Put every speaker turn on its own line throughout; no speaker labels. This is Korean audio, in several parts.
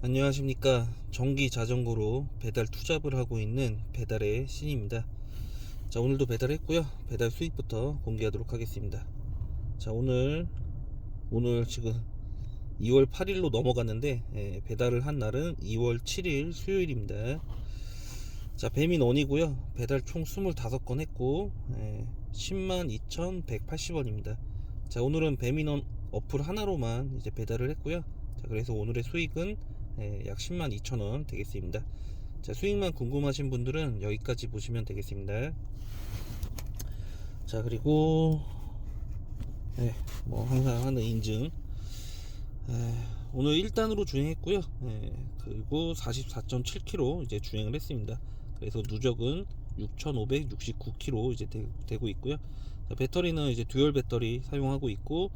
안녕하십니까. 전기 자전거로 배달 투잡을 하고 있는 배달의 신입니다. 자, 오늘도 배달했고요. 배달 수익부터 공개하도록 하겠습니다. 자, 오늘 지금 2월 8일로 넘어갔는데 배달을 한 날은 2월 7일 수요일입니다. 자, 배민원이고요. 배달 총 25건 했고 102,180원입니다. 자, 오늘은 배민원 어플 하나로만 이제 배달을 했고요. 자, 그래서 오늘의 수익은 약 102,000원 되겠습니다. 자, 수익만 궁금하신 분들은 여기까지 보시면 되겠습니다. 자, 그리고 뭐 항상 하는 인증, 오늘 1단으로 주행했고요. 그리고 44.7km 이제 주행을 했습니다. 그래서 누적은 6,569km 이제 되고 있고요. 자, 배터리는 이제 듀얼 배터리 사용하고 있고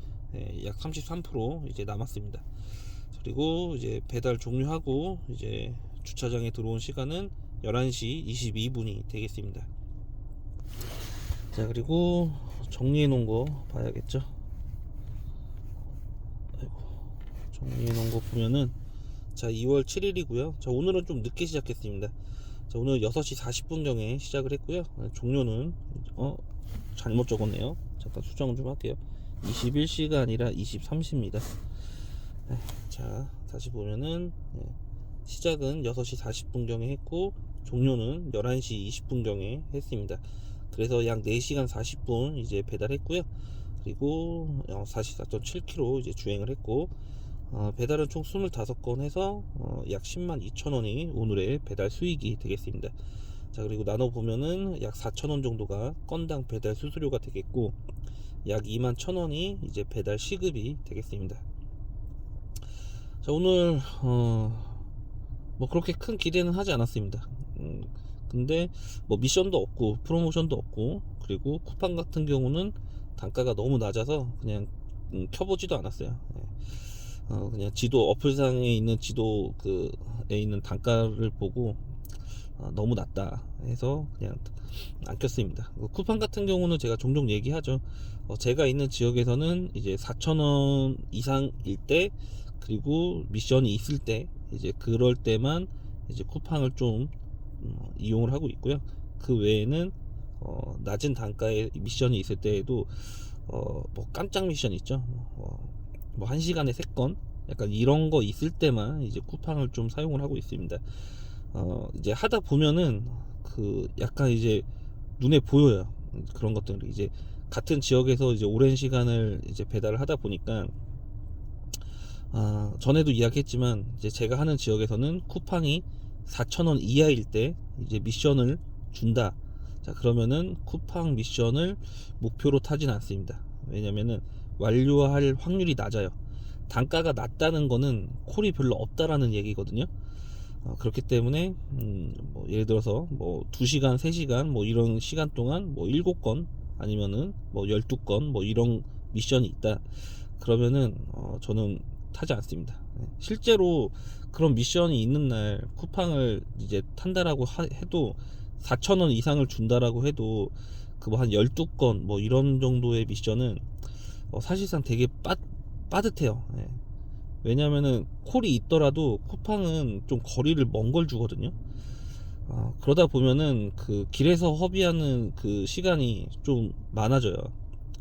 약 33% 이제 남았습니다. 그리고 이제 배달 종료하고 이제 주차장에 들어온 시간은 11시 22분이 되겠습니다. 자, 그리고 정리해 놓은 거 봐야겠죠. 아이고, 정리해 놓은 거 보면은 자, 2월 7일이고요. 자, 오늘은 좀 늦게 시작했습니다. 자, 오늘 6시 40분경에 시작을 했고요. 종료는 잘못 적었네요. 잠깐 수정 좀 할게요. 21시가 아니라 23시입니다. 자, 다시 보면은 시작은 6시 40분경에 했고 종료는 11시 20분경에 했습니다. 그래서 약 4시간 40분 이제 배달했고요. 그리고 44.7km 이제 주행을 했고 배달은 총 25건 해서 약 102,000원이 오늘의 배달 수익이 되겠습니다. 자, 그리고 나눠 보면은 약 4,000원 정도가 건당 배달 수수료가 되겠고 약 21,000원이 이제 배달 시급이 되겠습니다. 자, 오늘 뭐 그렇게 큰 기대는 하지 않았습니다. 근데 뭐 미션도 없고 프로모션도 없고 그리고 쿠팡 같은 경우는 단가가 너무 낮아서 그냥 켜보지도 않았어요. 그냥 지도 어플상에 있는 지도 그에 있는 단가를 보고 너무 낮다 해서 그냥 안 켰습니다. 쿠팡 같은 경우는 제가 종종 얘기하죠. 제가 있는 지역에서는 이제 4,000원 이상일 때 그리고 미션이 있을 때 이제 그럴 때만 이제 쿠팡을 좀 이용을 하고 있고요. 그 외에는 낮은 단가의 미션이 있을 때에도 뭐 깜짝 미션 있죠. 뭐 1시간에 3건 약간 이런 거 있을 때만 이제 쿠팡을 좀 사용을 하고 있습니다. 이제 하다 보면은 그 약간 이제 눈에 보여요. 그런 것들이 이제 같은 지역에서 이제 오랜 시간을 이제 배달을 하다 보니까 전에도 이야기했지만 이제 제가 하는 지역에서는 쿠팡이 4,000원 이하일 때 이제 미션을 준다. 자, 그러면은 쿠팡 미션을 목표로 타진 않습니다. 왜냐면은 완료할 확률이 낮아요. 단가가 낮다는 거는 콜이 별로 없다라는 얘기거든요. 그렇기 때문에 뭐 예를 들어서 뭐 2시간, 3시간 뭐 이런 시간 동안 뭐 7건 아니면은 뭐 12건 뭐 이런 미션이 있다. 그러면은 저는 타지 않습니다. 실제로 그런 미션이 있는 날 쿠팡을 이제 탄다라고 해도 4,000원 이상을 준다라고 해도 그 뭐 한 12건 뭐 이런 정도의 미션은 사실상 되게 빠듯해요. 왜냐면은 콜이 있더라도 쿠팡은 좀 거리를 먼 걸 주거든요. 그러다 보면은 그 길에서 허비하는 그 시간이 좀 많아져요.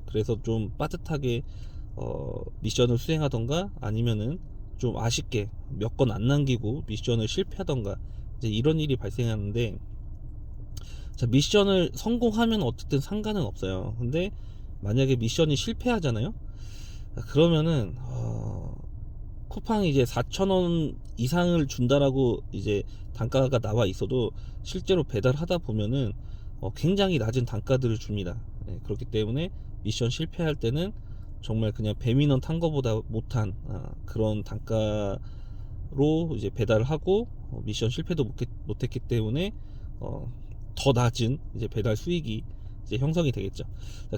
그래서 좀 빠듯하게 미션을 수행하던가 아니면은 좀 아쉽게 몇 건 안 남기고 미션을 실패하던가 이제 이런 일이 발생하는데, 자, 미션을 성공하면 어쨌든 상관은 없어요. 근데 만약에 미션이 실패하잖아요. 그러면은 쿠팡이 이제 4,000원 이상을 준다라고 이제 단가가 나와 있어도 실제로 배달하다 보면은 굉장히 낮은 단가들을 줍니다. 그렇기 때문에 미션 실패할 때는 정말 그냥 배민원 탄 거보다 못한 그런 단가로 이제 배달을 하고 미션 실패도 못했기 때문에 더 낮은 이제 배달 수익이 이제 형성이 되겠죠.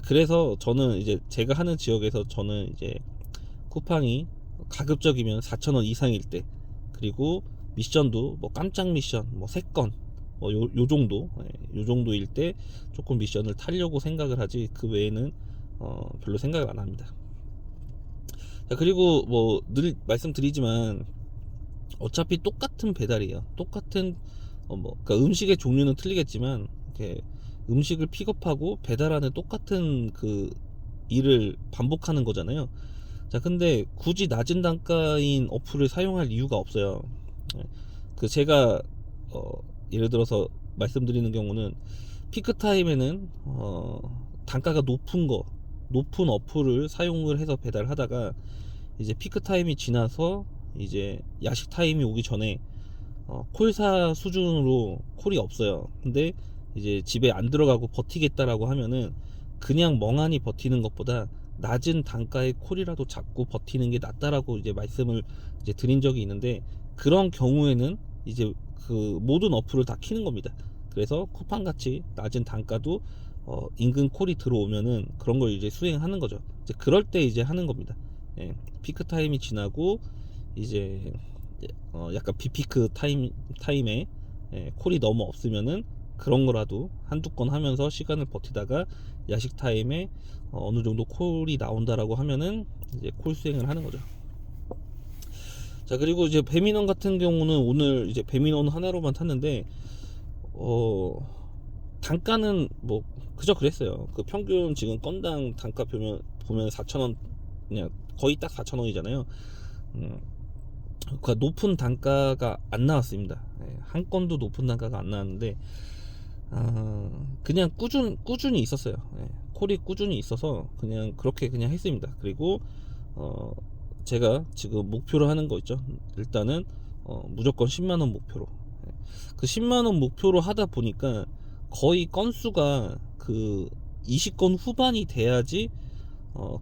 그래서 저는 이제 제가 하는 지역에서 저는 이제 쿠팡이 가급적이면 4,000원 이상일 때 그리고 미션도 뭐 깜짝 미션 뭐 3건 뭐 요 정도 요 정도일 때 조금 미션을 타려고 생각을 하지 그 외에는 별로 생각을 안 합니다. 자, 그리고 뭐 늘 말씀드리지만 어차피 똑같은 배달이에요. 똑같은 그러니까 음식의 종류는 틀리겠지만 이렇게 음식을 픽업하고 배달하는 똑같은 그 일을 반복하는 거잖아요. 자, 근데 굳이 낮은 단가인 어플을 사용할 이유가 없어요. 예. 그 제가 예를 들어서 말씀드리는 경우는 피크 타임에는 단가가 높은 어플을 사용을 해서 배달하다가 이제 피크 타임이 지나서 이제 야식 타임이 오기 전에 콜사 수준으로 콜이 없어요. 근데 이제 집에 안 들어가고 버티겠다라고 하면은 그냥 멍하니 버티는 것보다 낮은 단가의 콜이라도 잡고 버티는 게 낫다라고 이제 말씀을 이제 드린 적이 있는데, 그런 경우에는 이제 그 모든 어플을 다 키는 겁니다. 그래서 쿠팡 같이 낮은 단가도 인근 콜이 들어오면은 그런 걸 이제 수행하는 거죠. 이제 그럴 때 이제 하는 겁니다. 예, 피크 타임이 지나고 이제 약간 비피크 타임에 콜이 너무 없으면은 그런 거라도 한두 건 하면서 시간을 버티다가 야식 타임에 어느 정도 콜이 나온다라고 하면은 이제 콜 수행을 하는 거죠. 자, 그리고 이제 배민원 같은 경우는 오늘 이제 배민원 하나로만 탔는데 단가는 뭐 그저 그랬어요. 그 평균 지금 건당 단가 보면 4,000원, 그냥 거의 딱 4,000원이잖아요. 그 높은 단가가 안 나왔습니다. 한 건도 높은 단가가 안 나왔는데 그냥 꾸준히 있었어요. 콜이 꾸준히 있어서 그냥 그렇게 그냥 했습니다. 그리고 제가 지금 목표로 하는 거 있죠. 일단은 무조건 10만원 목표로. 그 10만원 목표로 하다 보니까 거의 건수가 그 20건 후반이 돼야지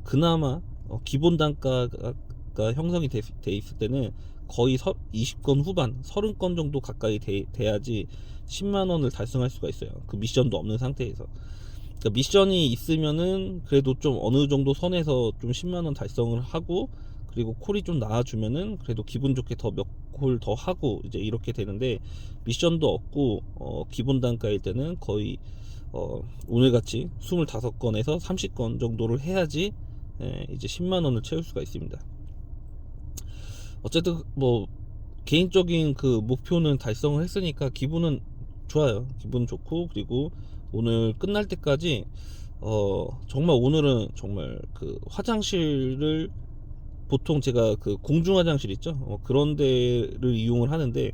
그나마 기본 단가가 형성이 돼 있을 때는 거의 20건 후반 30건 정도 가까이 돼야지 10만원을 달성할 수가 있어요. 그 미션도 없는 상태에서. 그러니까 미션이 있으면은 그래도 좀 어느 정도 선에서 좀 10만원 달성을 하고, 그리고 콜이 좀 나와주면은 그래도 기분 좋게 더 몇 콜 더 하고 이제 이렇게 되는데, 미션도 없고 기본 단가일 때는 거의 오늘같이 25건에서 30건 정도를 해야지 이제 10만원을 채울 수가 있습니다. 어쨌든 뭐 개인적인 그 목표는 달성을 했으니까 기분은 좋아요. 기분 좋고, 그리고 오늘 끝날 때까지 정말 오늘은 정말 그 화장실을, 보통 제가 그 공중 화장실 있죠, 그런 데를 이용을 하는데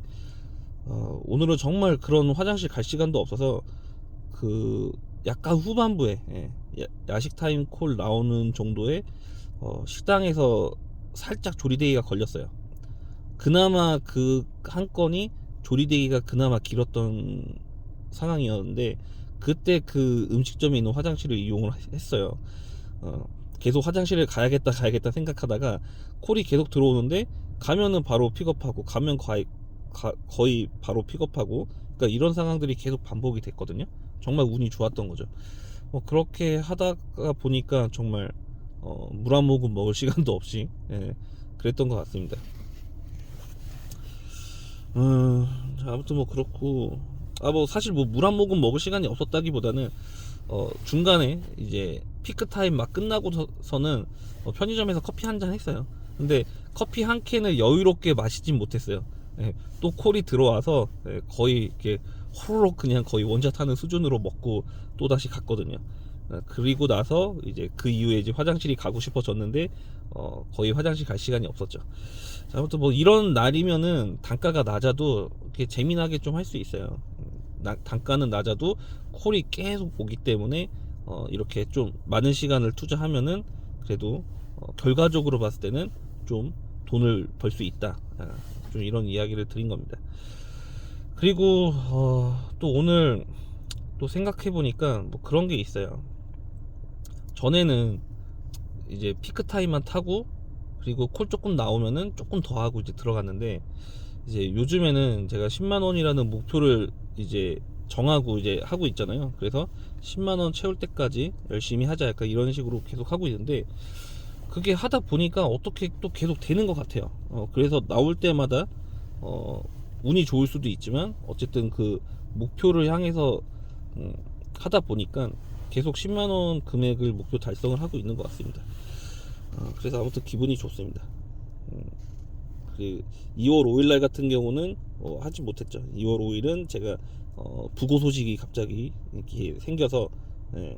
오늘은 정말 그런 화장실 갈 시간도 없어서 그 약간 후반부에 야식 타임 콜 나오는 정도의 식당에서 살짝 조리대기가 걸렸어요. 그나마 그 한 건이 조리대기가 그나마 길었던 상황이었는데, 그때 그 음식점에 있는 화장실을 이용을 했어요. 계속 화장실을 가야겠다 생각하다가 콜이 계속 들어오는데, 가면은 바로 픽업하고 가면 거의 바로 픽업하고, 그러니까 이런 상황들이 계속 반복이 됐거든요. 정말 운이 좋았던 거죠. 그렇게 하다가 보니까 정말 물 한 모금 먹을 시간도 없이 그랬던 것 같습니다. 자, 아무튼 뭐 그렇고, 뭐 사실 뭐 물 한 모금 먹을 시간이 없었다기보다는 중간에 이제 피크 타임 막 끝나고서는 편의점에서 커피 한 잔 했어요. 근데 커피 한 캔을 여유롭게 마시진 못했어요. 또 콜이 들어와서 거의 이렇게 호로록 그냥 거의 원샷 하는 수준으로 먹고 또 다시 갔거든요. 그리고 나서 이제 그 이후에 이제 화장실이 가고 싶어졌는데 거의 화장실 갈 시간이 없었죠. 자, 아무튼 뭐 이런 날이면은 단가가 낮아도 이렇게 재미나게 좀 할 수 있어요. 단가는 낮아도 콜이 계속 오기 때문에 이렇게 좀 많은 시간을 투자하면은 그래도 결과적으로 봤을 때는 좀 돈을 벌 수 있다. 좀 이런 이야기를 드린 겁니다. 그리고 또 오늘 또 생각해 보니까 뭐 그런 게 있어요. 전에는 이제 피크 타임만 타고 그리고 콜 조금 나오면은 조금 더 하고 이제 들어갔는데, 이제 요즘에는 제가 10만 원이라는 목표를 이제 정하고 이제 하고 있잖아요. 그래서 10만 원 채울 때까지 열심히 하자, 약간 이런 식으로 계속 하고 있는데, 그게 하다 보니까 어떻게 또 계속 되는 것 같아요. 그래서 나올 때마다 운이 좋을 수도 있지만 어쨌든 그 목표를 향해서 하다 보니까 계속 10만 원 금액을 목표 달성을 하고 있는 것 같습니다. 그래서 아무튼 기분이 좋습니다. 그리고 2월 5일 날 같은 경우는 하지 못했죠. 2월 5일은 제가 부고 소식이 갑자기 이렇게 생겨서 예,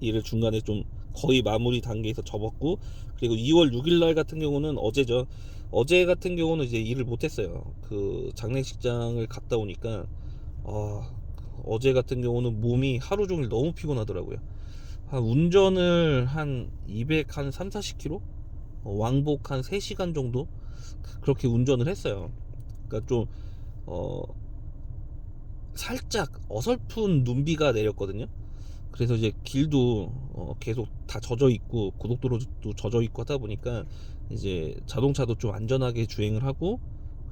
일을 중간에 좀 거의 마무리 단계에서 접었고, 그리고 2월 6일 날 같은 경우는 어제죠. 어제 같은 경우는 이제 일을 못했어요. 그 장례식장을 갔다 오니까 어제 같은 경우는 몸이 하루 종일 너무 피곤하더라고요. 운전을 한 3, 40km? 왕복 한 3시간 정도? 그렇게 운전을 했어요. 그러니까 좀 살짝 어설픈 눈비가 내렸거든요. 그래서 이제 길도 계속 다 젖어 있고 고속도로도 젖어 있고 하다 보니까 이제 자동차도 좀 안전하게 주행을 하고,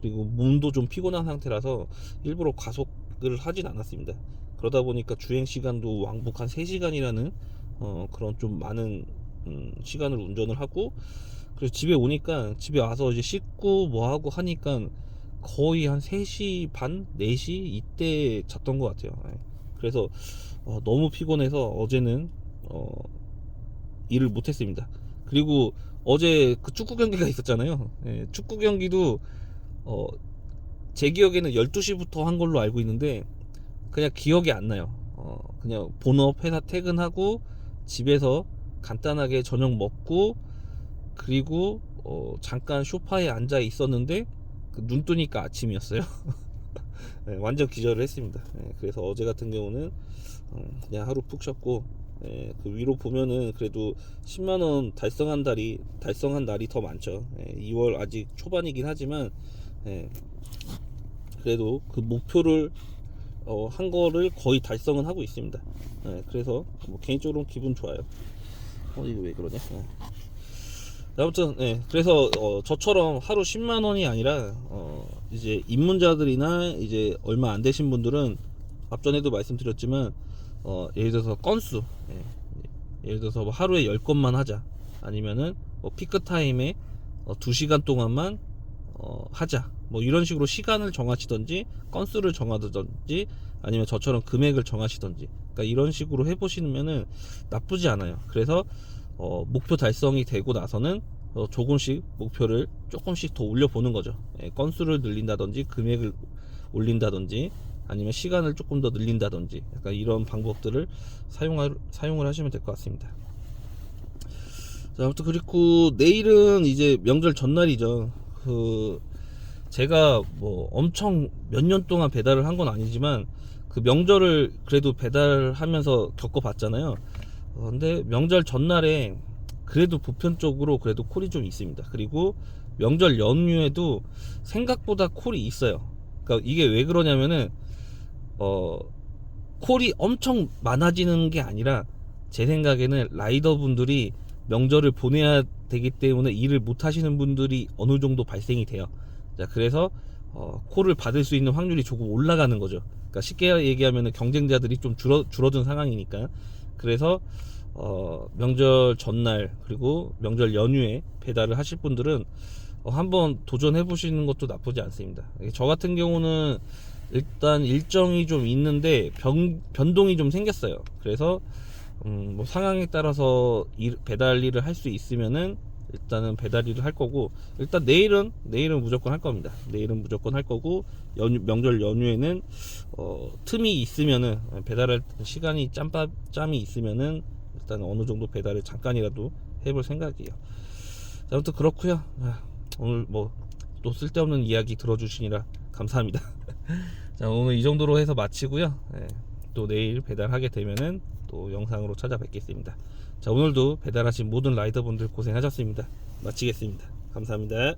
그리고 몸도 좀 피곤한 상태라서 일부러 과속을 하진 않았습니다. 그러다 보니까 주행 시간도 왕복 한 3시간이라는 그런 좀 많은 시간을 운전을 하고, 그래서 집에 오니까, 집에 와서 이제 씻고 뭐 하고 하니까 거의 한 3시 반, 4시 이때 잤던 것 같아요. 예. 그래서 너무 피곤해서 어제는 일을 못했습니다. 그리고 어제 그 축구 경기가 있었잖아요. 예, 축구 경기도 제 기억에는 12시부터 한 걸로 알고 있는데 그냥 기억이 안 나요. 그냥 본업 회사 퇴근하고 집에서 간단하게 저녁 먹고, 그리고 잠깐 소파에 앉아 있었는데 눈 뜨니까 아침이었어요. 네, 완전 기절을 했습니다. 네, 그래서 어제 같은 경우는 그냥 하루 푹 쉬었고, 그 위로 보면은 그래도 10만원 달성한 날이 더 많죠. 2월 아직 초반이긴 하지만 그래도 그 목표를 한 거를 거의 달성은 하고 있습니다. 그래서 뭐 개인적으로는 기분 좋아요. 이거 왜 그러냐? 아무튼 그래서 저처럼 하루 10만원이 아니라 이제 입문자들이나 이제 얼마 안 되신 분들은 앞전에도 말씀드렸지만 예를 들어서 건수, 예를 들어서 뭐 하루에 10건만 하자, 아니면은 뭐 피크 타임에 2시간 동안만 하자, 뭐 이런 식으로 시간을 정하시던지 건수를 정하든지 아니면 저처럼 금액을 정하시던지, 그러니까 이런 식으로 해보시면은 나쁘지 않아요. 그래서 목표 달성이 되고 나서는 조금씩 목표를 조금씩 더 올려보는 거죠. 건수를 늘린다든지 금액을 올린다든지 아니면 시간을 조금 더 늘린다든지, 약간 이런 방법들을 사용을 하시면 될 것 같습니다. 자, 아무튼 그리고 내일은 이제 명절 전날이죠. 제가 뭐 엄청 몇 년 동안 배달을 한 건 아니지만 그 명절을 그래도 배달하면서 겪어봤잖아요. 근데 명절 전날에 그래도 보편적으로 그래도 콜이 좀 있습니다. 그리고 명절 연휴에도 생각보다 콜이 있어요. 그러니까 이게 왜 그러냐면은 콜이 엄청 많아지는 게 아니라 제 생각에는 라이더 분들이 명절을 보내야 되기 때문에 일을 못 하시는 분들이 어느 정도 발생이 돼요. 자, 그래서 콜을 받을 수 있는 확률이 조금 올라가는 거죠. 그러니까 쉽게 얘기하면 경쟁자들이 좀 줄어든 상황이니까. 그래서 명절 전날 그리고 명절 연휴에 배달을 하실 분들은 한번 도전해 보시는 것도 나쁘지 않습니다. 저 같은 경우는 일단 일정이 좀 있는데 변동이 좀 생겼어요. 그래서 뭐 상황에 따라서 배달 일을 할 수 있으면은 일단은 배달 일을 할 거고, 일단 내일은 무조건 할 겁니다. 내일은 무조건 할 거고, 명절 연휴에는 틈이 있으면은, 배달할 시간이 짬이 있으면은 일단 어느 정도 배달을 잠깐이라도 해볼 생각이에요. 아무튼 그렇고요. 오늘 뭐 또 쓸데없는 이야기 들어주시니라 감사합니다. 자, 오늘 이 정도로 해서 마치고요. 또 내일 배달하게 되면은 또 영상으로 찾아뵙겠습니다. 자, 오늘도 배달하신 모든 라이더분들 고생하셨습니다. 마치겠습니다. 감사합니다.